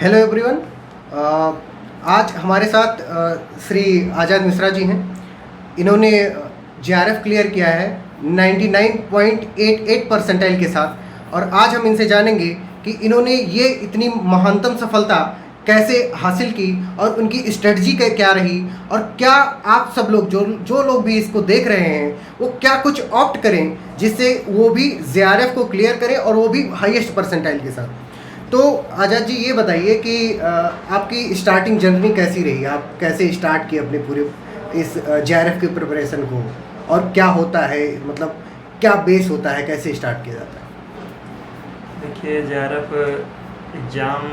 Hello everyone. आज हमारे साथ श्री आज़ाद मिश्रा जी हैं। इन्होंने जेआरएफ क्लियर किया है 99.88 परसेंटाइल के साथ, और आज हम इनसे जानेंगे कि इन्होंने ये इतनी महानतम सफलता कैसे हासिल की और उनकी स्ट्रेटजी क्या रही, और क्या आप सब लोग जो लोग भी इसको देख रहे हैं वो क्या कुछ ऑप्ट करें जिससे वो भी जेआरएफ को क्लियर करें और वो भी हाईएस्ट परसेंटाइल के साथ। तो आज़ाद जी ये बताइए कि आपकी स्टार्टिंग जर्नी कैसी रही, आप कैसे स्टार्ट किए अपने पूरे इस जेआरएफ की प्रिपरेशन को, और क्या होता है, मतलब क्या बेस होता है, कैसे स्टार्ट किया जाता है? देखिए, जेआरएफ एग्ज़ाम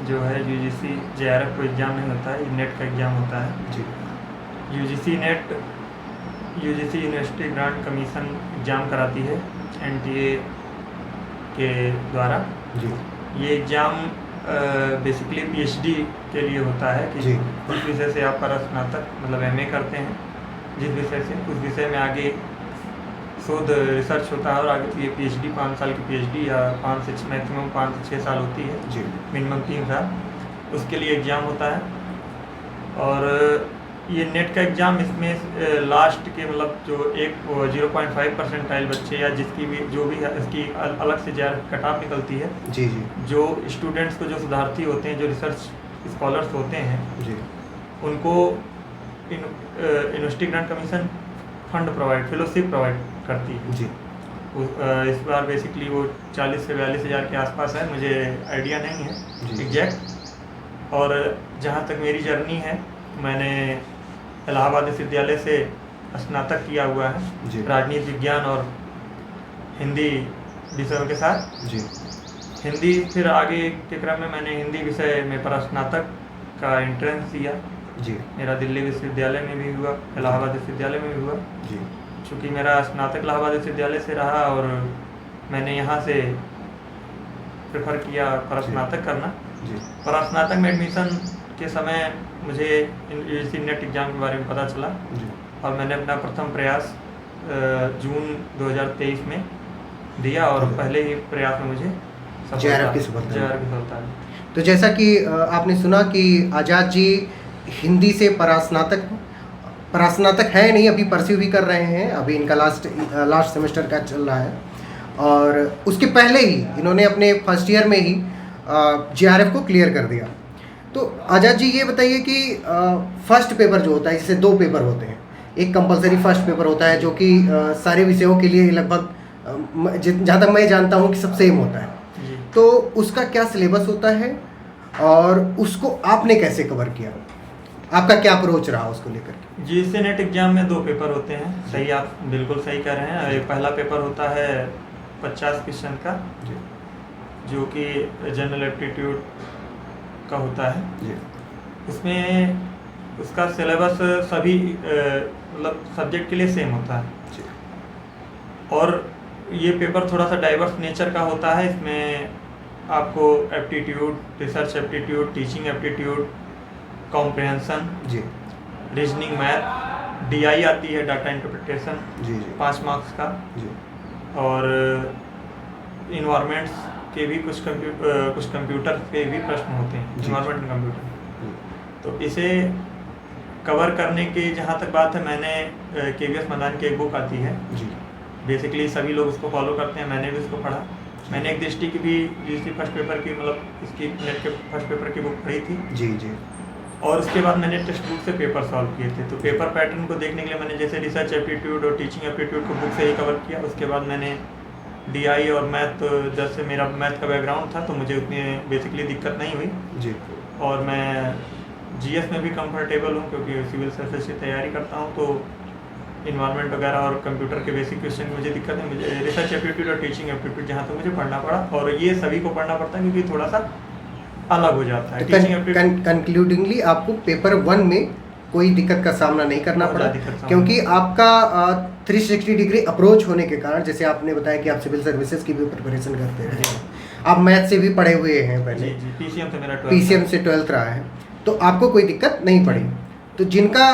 जो है यूजीसी जेआरएफ को एग्ज़ाम नहीं होता है, नेट का एग्ज़ाम होता है जी। UGC NET UGC university grant commission exam कराती है एनटीए के द्वारा। जी। ये एग्ज़ाम बेसिकली पीएचडी के लिए होता है कि जी। जिस विषय से आप स्नातक मतलब एमए करते हैं, जिस विषय से उस विषय में आगे शोध रिसर्च होता है, और आगे तो ये पीएचडी 5 साल की पीएचडी या 5 से मैक्सिमम 5 से 6 साल होती है जी। मिनिमम 3 साल, उसके लिए एग्ज़ाम होता है। और ये नेट का एग्ज़ाम इसमें लास्ट के मतलब जो 0.5 परसेंटाइल बच्चे या जिसकी भी जो भी है इसकी अलग से जेआरएफ कट ऑफ निकलती है। जी। जी। जो स्टूडेंट्स को जो सुधार्थी होते हैं, जो रिसर्च स्कॉलर्स होते हैं, जी। उनको university grant commission fund fellowship provide करती है। जी। इस बार बेसिकली वो 40 से 42 हज़ार के आसपास है, मुझे आइडिया नहीं है एग्जैक्ट। और जहाँ तक मेरी जर्नी है, मैंने इलाहाबाद विश्वविद्यालय से स्नातक किया हुआ है राजनीति विज्ञान और हिंदी विषयों के साथ। जी। हिंदी फिर आगे के क्रम में मैंने हिंदी विषय में स्नातक का एंट्रेंस दिया। जी। मेरा दिल्ली विश्वविद्यालय में भी हुआ, इलाहाबाद विश्वविद्यालय में भी हुआ। जी। चूँकि मेरा स्नातक इलाहाबाद विश्वविद्यालय से रहा और मैंने यहाँ से प्रेफर किया स्नातक करना। जी। स्नातक में एडमिशन के समय मुझे यूजीसी नेट एग्ज़ाम के बारे में पता चला, और मैंने अपना प्रथम प्रयास जून 2023 में दिया, और पहले ही प्रयास में मुझे जेआरएफ की सफलता मिली। तो जैसा कि आपने सुना कि आज़ाद जी हिंदी से परास्नातक है नहीं, अभी परस्यू भी कर रहे हैं, अभी इनका लास्ट सेमेस्टर का चल रहा है, और उसके पहले ही इन्होंने अपने फर्स्ट ईयर में ही जेआरएफ को क्लियर कर दिया। तो आज़ाद जी ये बताइए कि फर्स्ट पेपर जो होता है, जैसे 2 पेपर होते हैं, एक कंपलसरी फर्स्ट पेपर होता है जो कि सारे विषयों के लिए लगभग जहाँ तक मैं जानता हूँ कि सब सेम होता है, तो उसका क्या सिलेबस होता है और उसको आपने कैसे कवर किया, आपका क्या अप्रोच रहा उसको लेकर के? यूजीसी नेट एग्ज़ाम में 2 पेपर होते हैं। सही, आप बिल्कुल सही कह रहे हैं। एक पहला पेपर होता है 50 क्वेश्चन का, जो कि जनरल एप्टीट्यूड का होता है। उसमें उसका सिलेबस सभी मतलब सब्जेक्ट के लिए सेम होता है, और ये पेपर थोड़ा सा डाइवर्स नेचर का होता है। इसमें आपको aptitude, research aptitude, teaching aptitude, comprehension, reasoning, math, DI आती है, डाटा इंटरप्रिटेशन, 5 मार्क्स का, और इन्वायरमेंट्स के भी कुछ कंप्यूटर के भी प्रश्न होते हैं, इन्वायरमेंट एंड कंप्यूटर। तो इसे कवर करने की जहाँ तक बात है, मैंने केवीएस मदान की एक बुक आती है, बेसिकली सभी लोग उसको फॉलो करते हैं, मैंने भी उसको पढ़ा। मैंने एक दृष्टि की भी यूजीसी फर्स्ट पेपर की मतलब इसकी नेट के फर्स्ट पेपर की बुक पढ़ी थी। और उसके बाद मैंने टेक्स्ट बुक से पेपर सॉल्व किए थे। तो पेपर पैटर्न को देखने के लिए मैंने जैसे रिसर्च एप्टीट्यूड और टीचिंग एप्टीट्यूड को बुक से ही कवर किया। उसके बाद मैंने डीआई और मैथ, जैसे मेरा मैथ का बैकग्राउंड था तो मुझे उतनी बेसिकली दिक्कत नहीं हुई, और मैं जीएस में भी कंफर्टेबल हूँ क्योंकि सिविल सर्विस की तैयारी करता हूँ। तो इन्वायरमेंट वगैरह और कंप्यूटर के बेसिक क्वेश्चन की मुझे दिक्कत नहीं। मुझे रिसर्च एप्टीट्यूड और टीचिंग एप्टीट्यूड जहाँ तक मुझे पढ़ना पड़ा, और ये सभी को पढ़ना पड़ता है क्योंकि थोड़ा सा अलग हो जाता है। कंक्लूडिंगली आपको पेपर 1 में कोई दिक्कत का सामना नहीं करना पड़ा, क्योंकि आपका 360 डिग्री अप्रोच होने के कारण, जैसे आपने बताया कि आप सिविल सर्विसेज की भी प्रिपरेशन करते रहे, आप मैथ से भी पढ़े हुए हैं पहले, पीसीएम से 12th रहा है, तो आपको कोई दिक्कत नहीं पड़ी। तो जिनका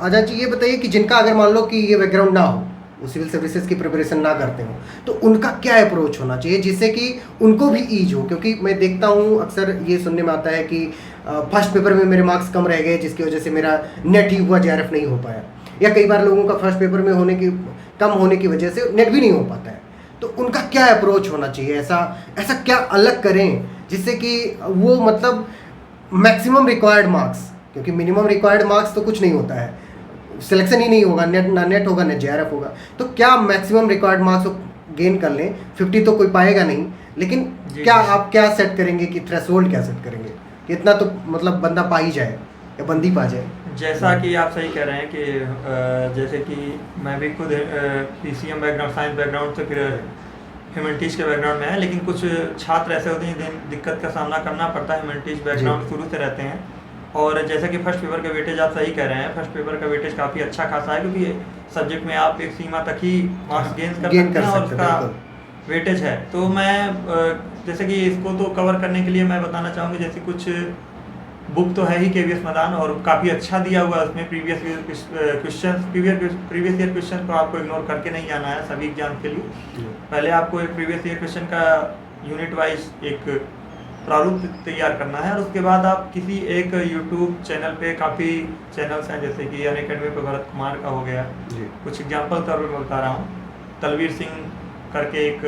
आज़ाद जी ये बताइए कि जिनका अगर मान लो कि ये बैकग्राउंड ना हो, वो सिविल सर्विसेज की प्रिपरेशन ना करते हो, तो उनका क्या अप्रोच होना चाहिए जिससे कि उनको भी ईज हो? क्योंकि मैं देखता हूँ अक्सर ये सुनने में आता है कि फर्स्ट पेपर में मेरे मार्क्स कम रह गए जिसकी वजह से मेरा नेट ही हुआ JRF नहीं हो पाया, या कई बार लोगों का फर्स्ट पेपर में कम होने की वजह से नेट भी नहीं हो पाता है। तो उनका क्या अप्रोच होना चाहिए? ऐसा क्या अलग करें जिससे कि वो मतलब मैक्सिमम रिक्वायर्ड मार्क्स, क्योंकि मिनिमम रिक्वायर्ड मार्क्स तो कुछ नहीं होता है, सिलेक्शन ही नहीं होगा, ना नेट होगा ना JRF होगा, तो क्या मैक्सिमम रिक्वायर्ड मार्क्स गेन कर लें? 50 तो कोई पाएगा नहीं, लेकिन क्या आप क्या सेट करेंगे कि थ्रेशोल्ड क्या सेट करेंगे कि इतना तो मतलब बंदा पा ही जाए या बंदी पा जाए? जैसा कि आप सही कह रहे हैं कि जैसे कि मैं भी खुद PCM बैकग्राउंड, साइंस बैकग्राउंड से फिर ह्यूमैनिटीज़ के बैकग्राउंड में है, लेकिन कुछ छात्र ऐसे होते हैं जिन्हें दिक्कत का सामना करना पड़ता है, ह्यूमैनिटीज़ बैकग्राउंड शुरू से रहते हैं। और जैसा कि फर्स्ट पेपर का वेटेज आप सही कह रहे हैं, फर्स्ट पेपर का वेटेज काफ़ी अच्छा खासा है, क्योंकि सब्जेक्ट में आप एक सीमा तक ही मार्क्स गेन कर सकते हैं और उसका वेटेज है। तो मैं जैसे कि इसको तो कवर करने के लिए मैं बताना चाहूँगी, जैसे कुछ बुक तो है ही KVS मदान, और काफ़ी अच्छा दिया हुआ है उसमें प्रीवियस ईयर क्वेश्चन को आपको इग्नोर करके नहीं जाना है सभी एग्जाम के लिए। पहले आपको एक प्रीवियस ईयर क्वेश्चन का यूनिट वाइज एक प्रारूप तैयार करना है, और उसके बाद आप किसी एक यूट्यूब चैनल पे, काफ़ी चैनल्स हैं जैसे कि अनअकैडमी पे भरत कुमार का हो गया, कुछ एग्जाम्पल तौर पर बता रहा हूँ, तलवीर सिंह करके एक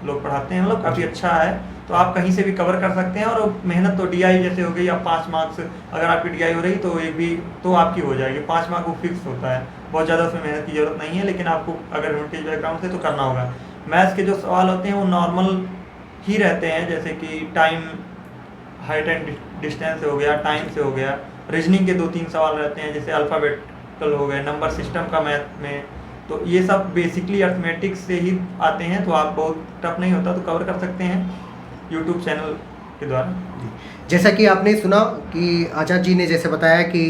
लोग पढ़ाते हैं, मतलब काफ़ी अच्छा है, तो आप कहीं से भी कवर कर सकते हैं। और मेहनत तो DI जैसे हो गई, आप 5 मार्क्स अगर आपकी DI हो रही तो एक भी तो आपकी हो जाएगी, 5 मार्क वो फिक्स होता है, बहुत ज़्यादा उसमें मेहनत की जरूरत नहीं है, लेकिन आपको अगर ह्यूमैनिटीज़ बैकग्राउंड से तो करना होगा। मैथ्स के जो सवाल होते हैं वो नॉर्मल ही रहते हैं, जैसे कि टाइम, हाइट एंड डिस्टेंस से हो गया, टाइम से हो गया, रीजनिंग के 2-3 सवाल रहते हैं, जैसे अल्फ़ाबेटिकल हो गए, नंबर सिस्टम का मैथ में, तो ये सब बेसिकली अर्थमेटिक्स से ही आते हैं, तो आप बहुत टफ नहीं होता, तो कवर कर सकते हैं यूट्यूब चैनल के द्वारा। जैसा कि आपने सुना कि आचार्य जी ने जैसे बताया कि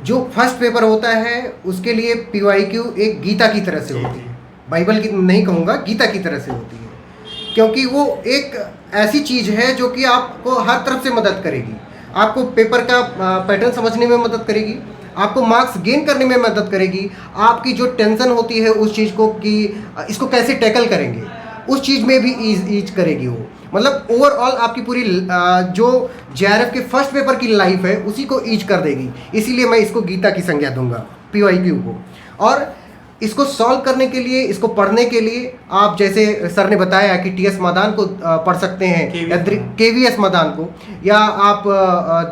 जो फर्स्ट पेपर होता है उसके लिए PYQ एक गीता की तरह से होती है, बाइबल की नहीं कहूँगा, गीता की तरह से होती है, क्योंकि वो एक ऐसी चीज़ है जो कि आपको हर तरफ से मदद करेगी, आपको पेपर का पैटर्न समझने में मदद करेगी, आपको मार्क्स गेन करने में मदद करेगी, आपकी जो टेंशन होती है उस चीज़ को कि इसको कैसे टैकल करेंगे उस चीज़ में भी ईज करेगी वो। मतलब ओवरऑल आपकी पूरी जो JRF के फर्स्ट पेपर की लाइफ है उसी को ईज कर देगी, इसीलिए मैं इसको गीता की संज्ञा दूंगा PYQ को। और इसको सॉल्व करने के लिए, इसको पढ़ने के लिए आप जैसे सर ने बताया कि TS मदान को पढ़ सकते हैं, या KVS मदान को, या आप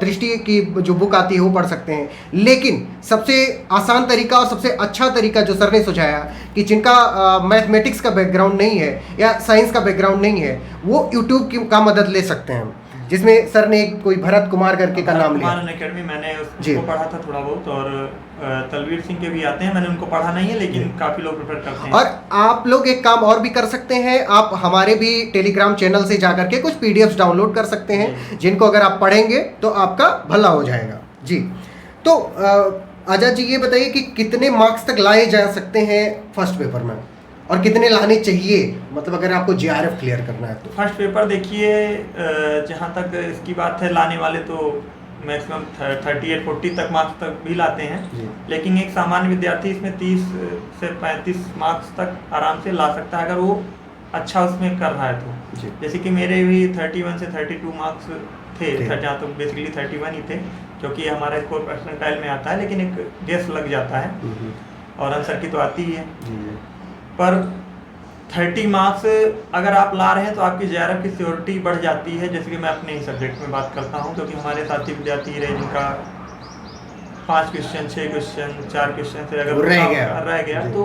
दृष्टि की जो बुक आती है वो पढ़ सकते हैं। लेकिन सबसे आसान तरीका और सबसे अच्छा तरीका जो सर ने सुझाया कि जिनका मैथमेटिक्स का बैकग्राउंड नहीं है या साइंस का बैकग्राउंड नहीं है, वो यूट्यूब का मदद ले सकते हैं, जिसमें सर ने कोई भरत कुमार करके का नाम लिया। अनअकैडमी मैंने उसको पढ़ा था थोड़ा बहुत, और तलवीर सिंह के भी आते हैं, मैंने उनको पढ़ा नहीं है, लेकिन काफ़ी लोग प्रेफर करते हैं। और आप लोग एक काम और भी कर सकते हैं, आप हमारे भी टेलीग्राम चैनल से जा करके कुछ PDFs डाउनलोड कर सकते हैं, जिनको अगर आप पढ़ेंगे तो आपका भला हो जाएगा जी। तो आजाद जी ये बताइए कि कितने मार्क्स तक लाए जा सकते हैं फर्स्ट पेपर में, और कितने लाने चाहिए, मतलब अगर आपको JRF क्लियर करना है तो? फर्स्ट पेपर देखिए, जहाँ तक इसकी बात है, लाने वाले तो मैक्सिमम 38-40 तक मार्क्स तक भी लाते हैं, लेकिन एक सामान्य विद्यार्थी इसमें 30 से 35 मार्क्स तक आराम से ला सकता है अगर वो अच्छा उसमें कर रहा है तो। जैसे कि मेरे भी 31 से 32 मार्क्स थे, जहाँ तो बेसिकली 31 ही थे, क्योंकि हमारा स्कोर परसेंटाइल में आता है, लेकिन एक गेस लग जाता है और आंसर की तो आती ही है। पर 30 मार्क्स अगर आप ला रहे हैं तो आपकी JRF की सिक्योरिटी बढ़ जाती है। जैसे कि मैं अपने ही सब्जेक्ट में बात करता हूं, क्योंकि हमारे साथी विद्यार्थी रहे जिनका 5 क्वेश्चन, 6 क्वेश्चन, 4 क्वेश्चन से अगर रह गया तो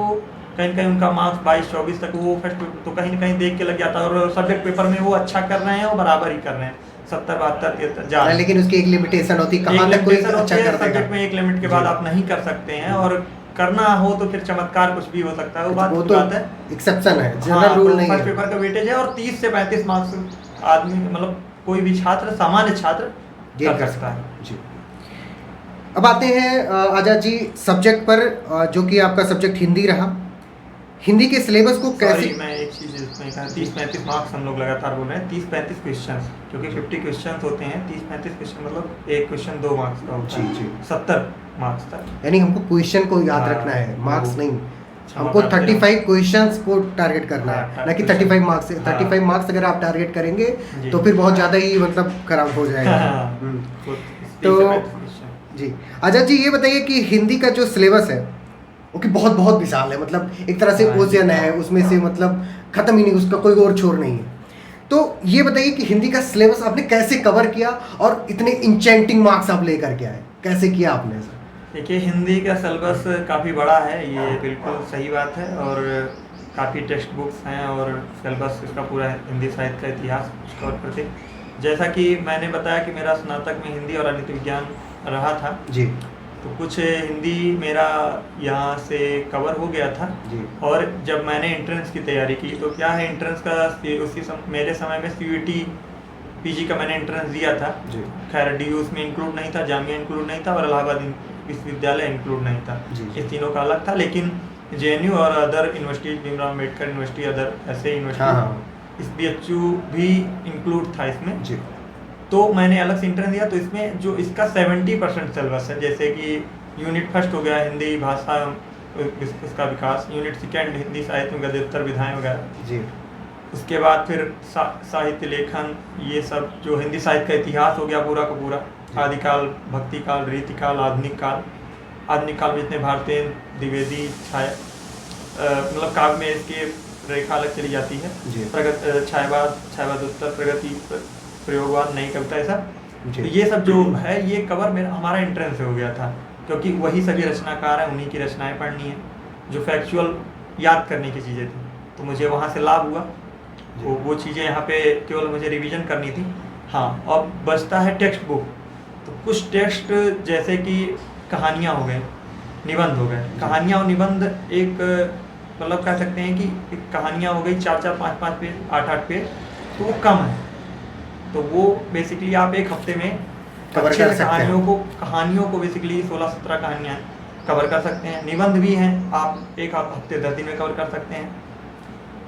कहीं न कहीं उनका मार्क्स 22-24 तक वो फर्स्ट तो कहीं न कहीं देख के लग जाता है, और सब्जेक्ट पेपर में वो अच्छा कर रहे हैं और बराबर ही कर रहे हैं, 70-72 जा। लेकिन उसकी एक लिमिटेशन होती है, कहाँ तक कोई अच्छा कर देगा। सब्जेक्ट में एक लिमिट के बाद आप नहीं कर सकते हैं, और करना हो तो फिर चमत्कार कुछ भी हो सकता है, वो बात है, एक्सेप्शन है, जनरल रूल नहीं है। फर्स्ट पेपर का वेटेज है, और 30 से 35 मार्क्स आदमी, मतलब कोई भी छात्र, सामान्य छात्र गेन कर सकता है जी। अब आते हैं आजाद जी सब्जेक्ट पर, जो कि आपका सब्जेक्ट हिंदी रहा। हिंदी के सिलेबस को कैसे, मैं एक चीज़ इसमें कहा, 30-35 मार्क्स हम लोग लगातार बोल रहे हैं, 30-35 क्वेश्चन, क्योंकि 50 क्वेश्चन होते हैं, 30-35 क्वेश्चन मतलब एक क्वेश्चन 2 मार्क्स का होता है, 70 मार्क्स तक, यानी हमको क्वेश्चन को याद रखना है, मार्क्स नहीं। हमको 35 क्वेश्चंस को टारगेट करना है, ना कि 35 मार्क्स से। 35 मार्क्स अगर आप टारगेट करेंगे तो फिर बहुत ज़्यादा ही मतलब खराब हो जाएगा। तो जी आजाद जी, ये बताइए कि हिंदी का जो सिलेबस है वो कि बहुत बहुत विशाल है, मतलब एक तरह से ओशियन है, उसमें से मतलब ख़त्म ही नहीं, उसका कोई और छोर नहीं है। तो ये बताइए कि हिंदी का सिलेबस आपने कैसे कवर किया और इतने इंचेंटिंग मार्क्स आप लेकर के आए, कैसे किया आपने ऐसा? देखिए, हिंदी का सिलेबस काफ़ी बड़ा है, ये बिल्कुल सही बात है, और काफ़ी टेक्स्ट बुक्स हैं और सिलेबस इसका पूरा हिंदी साहित्य का इतिहास कवर करते। जैसा कि मैंने बताया कि मेरा स्नातक में हिंदी और राजनीति विज्ञान रहा था जी, तो कुछ हिंदी मेरा यहाँ से कवर हो गया था जी। और जब मैंने एंट्रेंस की तैयारी की तो क्या है, एंट्रेंस का मेरे समय में CUET PG का मैंने एंट्रेंस दिया था। जी। खैर DU उसमें इंक्लूड नहीं था, जामिया इंक्लूड नहीं था और इलाहाबाद विश्वविद्यालय इंक्लूड नहीं था। जी। इस तीनों का अलग था, लेकिन JNU और other university, Bhimrao Ambedkar university, other ऐसे यूनिवर्सिटी, इस BHU भी इंक्लूड था इसमें। जी। तो मैंने अलग से एंट्रेंस दिया, तो इसमें जो इसका 70% सिलेबस है, जैसे कि यूनिट फर्स्ट हो गया हिंदी भाषा इसका विकास, यूनिट सेकेंड हिंदी साहित्य में गद्योत्तर विधाएं वगैरह जी, उसके बाद फिर साहित्य लेखन, ये सब जो हिंदी साहित्य का इतिहास हो गया पूरा का पूरा, आदिकाल, भक्तिकाल, रीतिकाल, आधुनिक काल में जितने भारतीय द्विवेदी मतलब काव्य में इसके रेखा अलग चली जाती है, छायावाद उत्तर, प्रगति, प्रयोगवाद, नई कविता, ऐसा। तो ये सब जो है ये कवर हमारा एंट्रेंस से हो गया था, क्योंकि वही सभी रचनाकार हैं, उन्हीं की रचनाएं पढ़नी है, जो फैक्चुअल याद करने की चीज़ें थी, तो मुझे वहाँ से लाभ हुआ। वो चीज़ें यहाँ पे केवल मुझे रिवीजन करनी थी। हाँ, अब बचता है टेक्स्ट बुक, तो कुछ टेक्स्ट जैसे कि कहानियाँ हो गए, निबंध हो गए। कहानियाँ और निबंध एक मतलब कह सकते हैं कि कहानियाँ हो गई 4-4, 5-5 पेज, 8-8 पेज, तो वो कम है। तो वो बेसिकली आप एक हफ्ते में कवर कर सकते हैं। कहानियों को बेसिकली 16-17 कहानियाँ कवर कर सकते हैं। निबंध भी हैं, आप एक हफ्ते 10 दिन में कवर कर सकते हैं।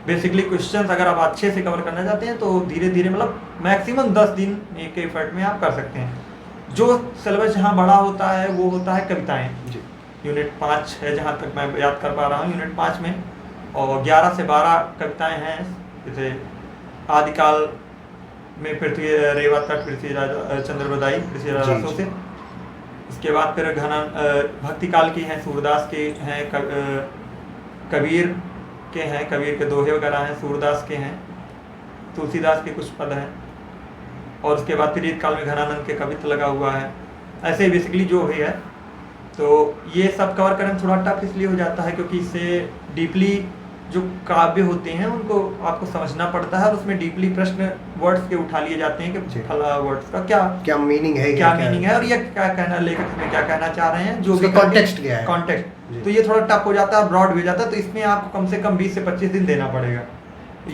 बेसिकली क्वेश्चंस अगर आप अच्छे से कवर करना चाहते हैं तो धीरे धीरे मतलब मैक्सिमम 10 दिन एक एफर्ट में आप कर सकते हैं। जो सिलेबस जहाँ बड़ा होता है वो होता है कविताएँ। यूनिट 5 है जहाँ तक मैं याद कर पा रहा हूँ, यूनिट 5 में, और 11 से 12 कविताएँ हैं। जैसे आदिकाल में पृथ्वी रेवा तट, पृथ्वी राजा चंद्र बदाई, पृथ्वी राजा से। उसके बाद फिर भक्ति काल की हैं, सूरदास के हैं, कबीर के हैं, कबीर के दोहे वगैरह हैं, सूरदास के हैं, तुलसीदास के कुछ पद हैं, और उसके बाद फिर रीत काल में घनानंद के कवित्व लगा हुआ है। ऐसे बेसिकली जो भी है, तो ये सब कवर करना थोड़ा टफ इसलिए हो जाता है क्योंकि इससे डीपली जो काव्य होते हैं उनको आपको समझना पड़ता है, और उसमें डीपली प्रश्न वर्ड्स के उठा लिए जाते हैं कि फला वर्ड्स का क्या मीनिंग है, क्या मीनिंग है, और ये क्या कहना, लेखक इसमें क्या कहना चाह रहे हैं, जो भी कॉन्टेक्स्ट क्या है, कॉन्टेक्स्ट। तो ये थोड़ा टफ हो जाता है, ब्रॉड हो जाता है, तो इसमें आपको कम से कम 20 से 25 दिन देना पड़ेगा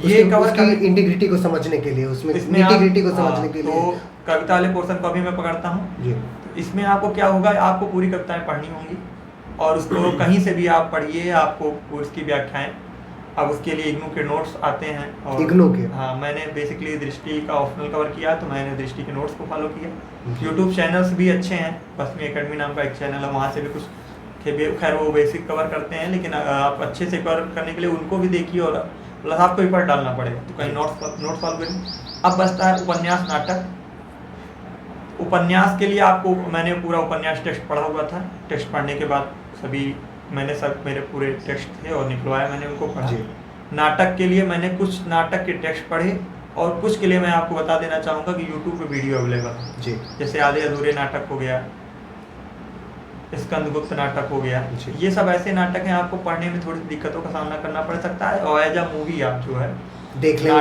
ये कवर की इंटीग्रिटी को समझने के लिए, उसमें इंटीग्रिटी को समझने के लिए। तो कविता वाले पोर्शन को अभी मैं पकड़ता हूँ। इसमें आपको क्या होगा, आपको पूरी कविताएं पढ़नी होंगी और उसको कहीं से भी आप पढ़िए, आपको उसकी व्याख्याएं। अब उसके लिए इग्नू के नोट्स आते हैं, और इग्नू के, हाँ, मैंने बेसिकली दृष्टि का ऑप्शनल कवर किया, तो मैंने दृष्टि के नोट्स को फॉलो किया। यूट्यूब चैनल्स भी अच्छे हैं, पश्चिमी एकेडमी नाम का एक चैनल है, वहाँ से भी कुछ, खैर वो बेसिक कवर करते हैं, लेकिन आप अच्छे से कवर करने के लिए उनको भी देखिए, और प्लस आपको भी पढ़ डालना पड़ेगा, तो कहीं नोट फॉलो करिए। अब बचता है उपन्यास, नाटक। उपन्यास के लिए आपको, मैंने पूरा उपन्यास टेक्स्ट पढ़ा हुआ था, टेक्स्ट पढ़ने के बाद मेरे पूरे टेक्स्ट थे और निकलवाया, मैंने उनको पढ़ा। नाटक के लिए मैंने कुछ नाटक के टेक्स्ट पढ़े, और कुछ के लिए मैं आपको बता देना चाहूँगा कि यूट्यूब पे वीडियो अवेलेबल है। जैसे आधे अधूरे नाटक हो गया, स्कंदगुप्त नाटक हो गया, ये सब ऐसे नाटक हैं, आपको पढ़ने में थोड़ी दिक्कतों का सामना करना पड़ सकता है, और एज अ मूवी आप जो है देख लें,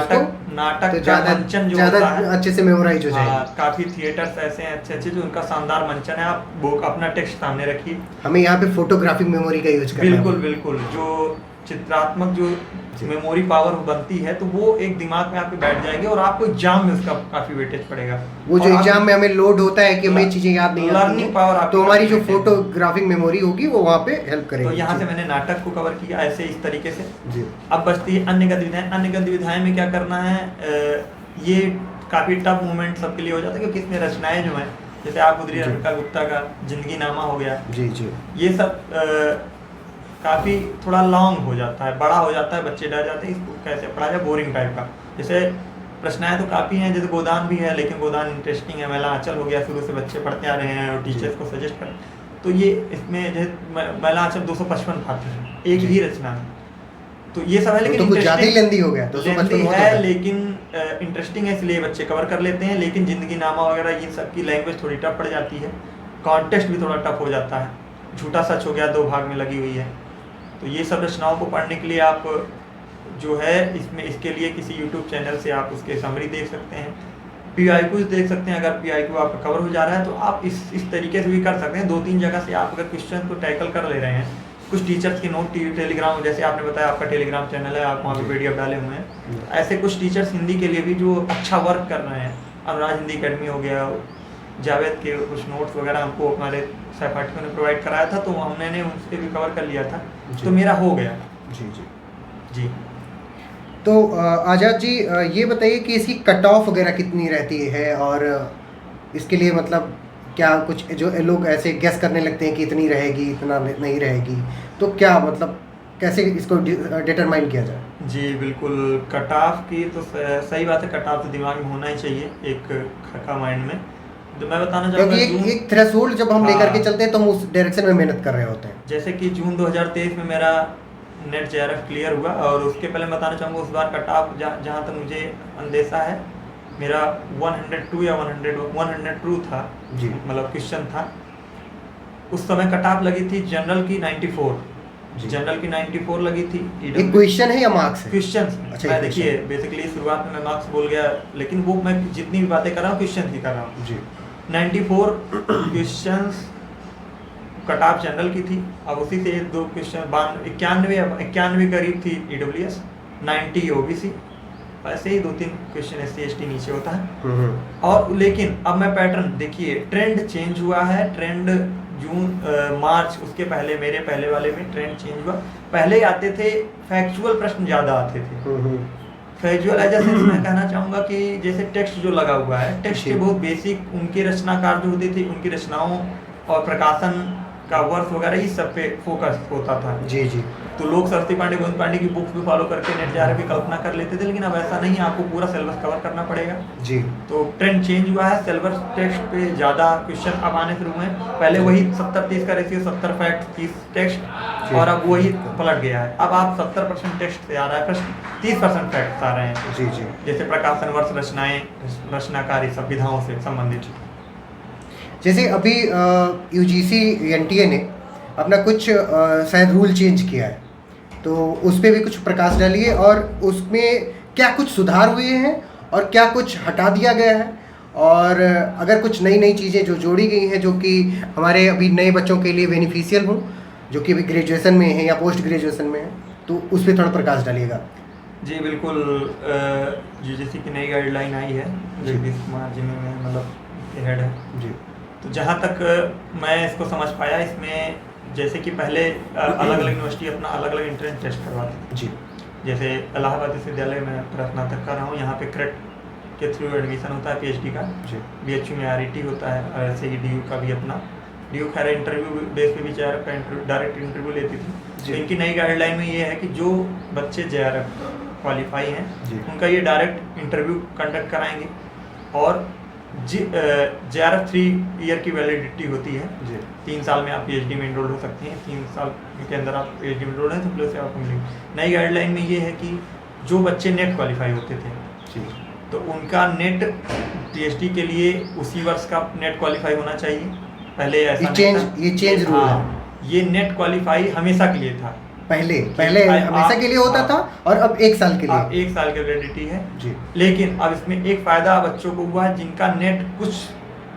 नाटक तो का मंचन जो होता है अच्छे से मेमोराइज हो जाएगा। काफी थिएटर्स ऐसे हैं अच्छे जो उनका शानदार मंचन है, आप वो अपना टेक्स्ट सामने रखिए। हमें यहाँ पे फोटोग्राफिक मेमोरी का यूज करना है। बिल्कुल, जो चित्रात्मक जो मेमोरी पावर बनती है, तो वो एक दिमाग में आपके बैठ जाएगी, और आपको एग्जाम में उसका काफी वेटेज पड़ेगा। वो जो एग्जाम में हमें लोड होता है कि हमें चीजें याद नहीं, लर्निंग पावर, तो हमारी जो फोटोग्राफिक मेमोरी होगी वो वहाँ पे हेल्प करेगी। तो यहाँ से मैंने नाटक को कवर किया ऐसे इस तरीके से। अब बचती है अन्य गतिविधियाँ। अन्य गतिविधियाँ में क्या करना है, ये काफी टफ मोमेंट सबके लिए हो जाता है, क्योंकि इसमें रचनाएं जो हैं, जैसे आप गुप्ता का जिंदगी नामा हो गया, ये सब काफ़ी थोड़ा लॉन्ग हो जाता है, बड़ा हो जाता है, बच्चे डर जाते हैं इसको कैसे पढ़ा जाए, बोरिंग टाइप का। जैसे प्रश्नाएं तो काफ़ी हैं, जैसे गोदान भी है, लेकिन गोदान इंटरेस्टिंग है, महिला आंचल हो गया, शुरू से बच्चे पढ़ते आ रहे हैं और टीचर्स को सजेस्ट कर, तो ये इसमें जैसे महिला आंचल 255 पात्र हैं एक ही रचना में, तो ये सब है। लेकिन तो कुछ ज़्यादा ही लेंदी हो गया, 255 है, लेकिन इंटरेस्टिंग है इसलिए बच्चे कवर कर लेते हैं। लेकिन जिंदगी नामा वगैरह इन सब की लैंग्वेज थोड़ी टफ पड़ जाती है, कॉन्टेक्स्ट भी थोड़ा टफ हो जाता है, झूठा सच हो गया 2 भाग में लगी हुई है। तो ये सब रचनाओं को पढ़ने के लिए आप जो है इसमें इसके लिए किसी यूट्यूब चैनल से आप उसके समरी देख सकते हैं, PIQs देख सकते हैं। अगर PIQ आपका कवर हो जा रहा है तो आप इस तरीके से भी कर सकते हैं। 2-3 जगह से आप अगर क्वेश्चन को टैकल कर ले रहे हैं, कुछ टीचर्स के नोट टेलीग्राम, जैसे आपने बताया आपका टेलीग्राम चैनल है, आप वहाँ पे PDF डाले हुए हैं, ऐसे कुछ टीचर्स हिंदी के लिए भी जो अच्छा वर्क कर रहे हैं, अनुराज हिंदी अकेडमी हो गया, जावेद के कुछ नोट्स वगैरह हमको हमारे सहपाठियों ने प्रोवाइड कराया था, तो हमने उससे भी कवर कर लिया था, तो मेरा हो गया। जी। तो आज़ाद जी ये बताइए कि इसकी कट ऑफ वगैरह कितनी रहती है, और इसके लिए मतलब क्या कुछ जो लोग ऐसे गेस करने लगते हैं कि इतनी रहेगी, इतना नहीं रहेगी, तो क्या मतलब कैसे इसको डिटरमाइन किया जाए? जी बिल्कुल, कट ऑफ की तो सही बात है, कट ऑफ तो दिमाग में होना ही चाहिए एक खका माइंड में। तो मैं बताना चाहूँगा क्योंकि एक थ्रेशोल्ड जब हम लेकर के चलते हैं तो हम उस डायरेक्शन में मेहनत कर रहे होते हैं। जैसे कि जून 2023 में मेरा नेट JRF क्लियर हुआ, और उसके पहले मैं बताना चाहूँगा उस बार कट ऑफ जहाँ तक मुझे अंदेशा है मेरा 102 या 102 था, मतलब क्वेश्चन था। उस समय कट ऑफ लगी थी जनरल की 94, जनरल की 94 लगी थी। एक क्वेश्चन है या मार्क्स है? क्वेश्चन। अच्छा, देखिए बेसिकली शुरुआत में मैं मार्क्स बोल गया, लेकिन वो मैं जितनी भी बातें कर रहा हूँ क्वेश्चन ही कर रहा हूँ। 94 क्वेश्चंस कट ऑफ जनरल की थी। अब उसी से 2 क्वेश्चन 91 करीब थी EWS, 90 OBC, ऐसे ही 2-3 क्वेश्चन SC/ST नीचे होता है। और लेकिन अब मैं पैटर्न देखिए, ट्रेंड चेंज हुआ है, ट्रेंड जून मार्च उसके पहले मेरे पहले वाले में ट्रेंड चेंज हुआ। पहले आते थे फैक्चुअल प्रश्न ज़्यादा आते थे। फैक्चुअल जैसे मैं कहना चाहूँगा कि जैसे टेक्स्ट जो लगा हुआ है, टेक्स्ट के बहुत बेसिक उनके रचनाकार जो होते थे, उनकी रचनाओं और प्रकाशन का वर्ष वगैरह इस सब पे फोकस होता था। जी। तो लोग सरस्वती पांडे, गोविंद पांडे की बुक्स भी फॉलो करके नेट JRF की कल्पना कर लेते थे, लेकिन अब ऐसा नहीं है, आपको पूरा सिलेबस कवर करना पड़ेगा। जी। तो ट्रेंड चेंज हुआ है, सिलेबस टेक्स्ट पे ज़्यादा क्वेश्चन अब आने शुरू हुए हैं। पहले वही 70-30 का रेशियो, 70 फैक्ट 30 टेक्स्ट, और अब वही पलट गया है। अब आप 70% टेक्स्ट से आ रहा है प्रश्न, 30% फैक्ट आ रहे हैं। जी। जैसे प्रकाशन वर्ष, रचनाएं, रचनाकारी संविधाओं से संबंधित। जैसे अभी UGC NTA ने अपना कुछ शायद रूल चेंज किया है, तो उस पर भी कुछ प्रकाश डालिए, और उसमें क्या कुछ सुधार हुए हैं और क्या कुछ हटा दिया गया है, और अगर कुछ नई नई चीज़ें जो जोड़ी गई हैं जो कि हमारे अभी नए बच्चों के लिए बेनिफिशियल हों, जो कि अभी ग्रेजुएशन में है या पोस्ट ग्रेजुएशन में है, तो उस पर थोड़ा प्रकाश डालिएगा। जी बिल्कुल, UGC की नई गाइडलाइन आई है, जगदीश कुमार जी में मतलब हेड है जी। तो जहाँ तक मैं इसको समझ पाया, इसमें जैसे कि पहले अलग अलग यूनिवर्सिटी अपना अलग अलग एंट्रेंस टेस्ट करवाती जी। जैसे इलाहाबाद विश्वविद्यालय में स्नातक कर रहा हूँ, यहाँ पे क्रेट के थ्रू एडमिशन होता है PhD का। BHU में RET होता है, और ऐसे ही DU का भी अपना, DU खैर इंटरव्यू बेस पे भी JRF का डायरेक्ट इंटरव्यू लेती थी। तो इनकी नई गाइडलाइन में ये है कि जो बच्चे JRF क्वालिफाई हैं उनका ये डायरेक्ट इंटरव्यू कंडक्ट कराएंगे, और JRF 3 ईयर की वैलिडिटी होती है। 3 साल में आप PhD में इनरोल हो सकते हैं, 3 साल के अंदर आप PhD में इनरोल हैं तो प्लस आपको मिलेगी। नई गाइडलाइन में ये है कि जो बच्चे नेट क्वालिफाई होते थे तो उनका नेट PhD के लिए उसी वर्ष का नेट क्वालिफाई होना चाहिए। पहले ऐसा ये चेंज रूल है, ये नेट क्वालिफाई हमेशा के लिए था। पहले हमेशा के लिए होता था, और अब 1 साल के लिए 1 साल की वैलिडिटी है जी। लेकिन अब इसमें एक फायदा बच्चों को हुआ है जिनका नेट कुछ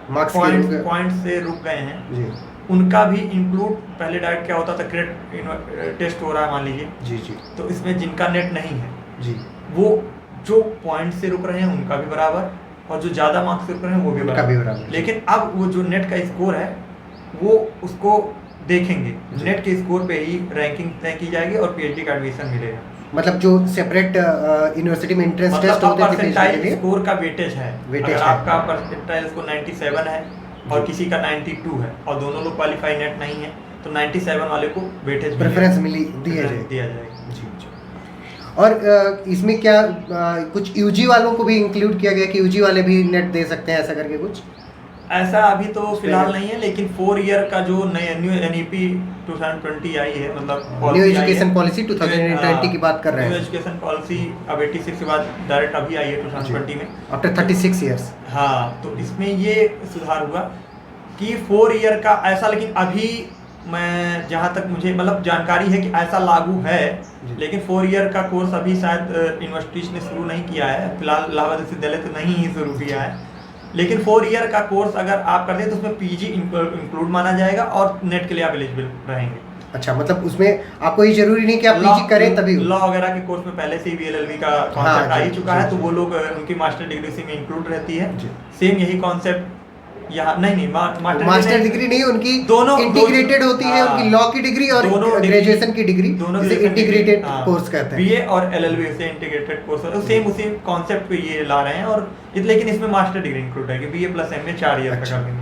मार्क्स पॉइंट से रुक गए हैं जी। उनका भी इंक्लूड, पहले डायरेक्ट क्या होता था क्रेडिट टेस्ट हो रहा है मान लीजिए जी, तो इसमें जिनका नेट नहीं है जी, वो जो पॉइंट से रुक रहे हैं उनका भी बराबर, और जो ज़्यादा मार्क्स से रुक रहे हैं वो भी बराबर। लेकिन अब वो जो नेट का स्कोर है वो उसको देखेंगे, नेट के स्कोर पे ही रैंकिंग तय की जाएगी और PhD का एडमिशन मिलेगा। मतलब जो सेपरेट यूनिवर्सिटी में एंट्रेंस टेस्ट होते थे परसेंटाइल स्कोर का वेटेज है, अगर आपका परसेंटाइल स्कोर 97 है और किसी का 92 है और दोनों लोग क्वालिफाई नेट नहीं है तो 97 वाले को वेटेज प्रेफरेंस दिया जाएगा। जी। और इसमें क्या कुछ यूजी वालों को भी इंक्लूड किया गया कि यूजी वाले भी नेट दे सकते हैं, ऐसा करके कुछ? ऐसा अभी तो फिलहाल नहीं है, लेकिन 4 ईयर का जो नई न्यू एनईपी 2020 आई है, मतलब न्यू एजुकेशन पॉलिसी 2020 की बात कर रहे हैं। न्यू एजुकेशन पॉलिसी अब 86 के बाद डायरेक्ट अभी आई है 2020 में, आफ्टर 36 ईयर्स। हाँ, तो इसमें ये सुधार हुआ कि 4 ईयर का ऐसा, लेकिन अभी मैं जहाँ तक मुझे मतलब जानकारी है कि ऐसा लागू है, लेकिन 4 ईयर का कोर्स अभी शायद यूनिवर्सिटीज ने शुरू नहीं किया है फिलहाल। इलाहाबाद विश्वविद्यालय तो नहीं ही शुरू किया है, लेकिन 4 ईयर का कोर्स अगर आप करते हैं तो उसमें पीजी इंक्लूड माना जाएगा और नेट के लिए आप एलिजिबल रहेंगे। अच्छा, मतलब उसमें आपको ये जरूरी नहीं कि आप पीजी करें तभी? लॉ वगैरह के कोर्स में पहले से ही एलएलबी का कॉन्सेप्ट आ ही चुका है, तो वो लोग उनकी मास्टर डिग्री से में इंक्लूड रहती है। सेम यही कॉन्सेप्ट यहाँ नहीं मास्टर डिग्री नहीं, उनकी दोनों इंटीग्रेटेड होती है, उनकी लॉ की डिग्री और ग्रेजुएशन की डिग्री, जिसे इंटीग्रेटेड कोर्स कहते हैं। बीए और एलएलबी से इंटीग्रेटेड कोर्स है, सेम उसी कॉन्सेप्ट पे ये ला रहे हैं। और लेकिन इसमें मास्टर डिग्री इंक्लूड है कि बीए प्लस एमए 4 ईयर का कर देंगे।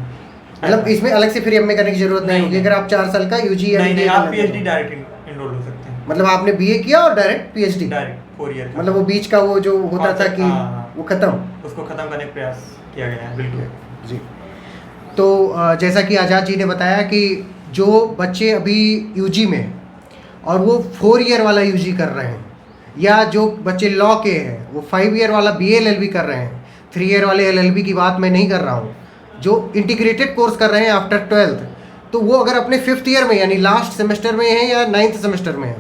मतलब इसमें अलग से फिर एमए करने की जरूरत नहीं होगी अगर आप 4 साल का यूजी या नहीं, आप पीएचडी डायरेक्ट एनरोल हो सकते हैं। मतलब आपने बीए किया और डायरेक्ट पीएचडी डायरेक्ट 4 ईयर, मतलब वो बीच का वो जो होता था कि वो खत्म, उसको खत्म करने का प्रयास किया गया है। बिल्कुल जी। तो जैसा कि आज़ाद जी ने बताया कि जो बच्चे अभी यूजी में और वो 4 ईयर वाला यूजी कर रहे हैं, या जो बच्चे लॉ के हैं वो 5 ईयर वाला बीए एलएलबी कर रहे हैं, 3 ईयर वाले एलएलबी की बात मैं नहीं कर रहा हूँ, जो इंटीग्रेटेड कोर्स कर रहे हैं आफ्टर 12th, तो वो अगर अपने 5th ईयर में यानी लास्ट सेमेस्टर में है या 9th सेमेस्टर में है,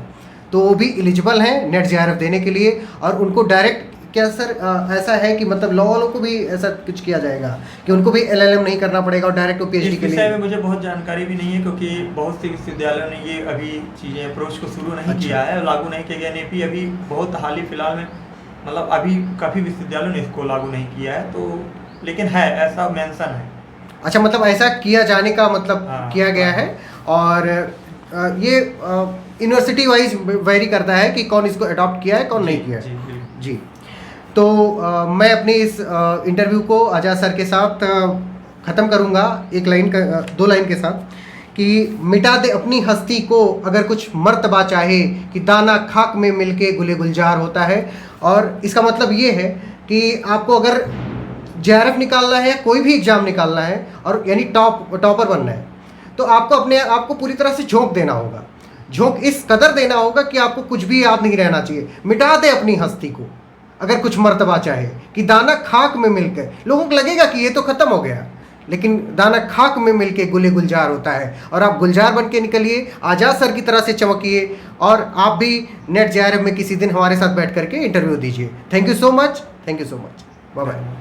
तो वो भी एलिजिबल हैं नेट जेआरएफ देने के लिए। और उनको डायरेक्ट क्या सर ऐसा है कि मतलब लॉ वालों को भी ऐसा कुछ किया जाएगा कि उनको भी एलएलएम नहीं करना पड़ेगा और डायरेक्ट पीएचडी के लिए? इस विषय में मुझे बहुत जानकारी भी नहीं है, क्योंकि बहुत से विश्वविद्यालयों ने ये अभी चीज़ें अप्रोच को शुरू नहीं किया है, लागू नहीं किया गया। एनईपी अभी बहुत हाल ही फिलहाल में, मतलब अभी काफ़ी विश्वविद्यालयों ने इसको लागू नहीं किया है, तो लेकिन है ऐसा मेंशन है। अच्छा, मतलब ऐसा किया जाने का मतलब किया गया है। और ये यूनिवर्सिटी वाइज वेरी करता है कि कौन इसको अडॉप्ट किया है कौन नहीं किया है। जी। तो मैं अपनी इस इंटरव्यू को आज़ाद सर के साथ ख़त्म करूँगा 2 लाइन के साथ कि मिटा दे अपनी हस्ती को अगर कुछ मर्तबा चाहे कि दाना खाक में मिलके गुले गुलजार होता है। और इसका मतलब ये है कि आपको अगर जेआरएफ निकालना है, कोई भी एग्ज़ाम निकालना है और यानी टॉपर बनना है, तो आपको अपने आप को पूरी तरह से झोंक देना होगा। झोंक इस कदर देना होगा कि आपको कुछ भी याद नहीं रहना चाहिए। मिटा दे अपनी हस्ती को अगर कुछ मर्तबा चाहे कि दाना खाक में मिलकर, लोगों को लगेगा कि ये तो ख़त्म हो गया, लेकिन दाना खाक में मिलके गुले गुलजार होता है। और आप गुलजार बन के निकलिए, आज़ाद सर की तरह से चमकिए, और आप भी नेट जेआरएफ में किसी दिन हमारे साथ बैठ करके इंटरव्यू दीजिए। Thank you so much, bye bye.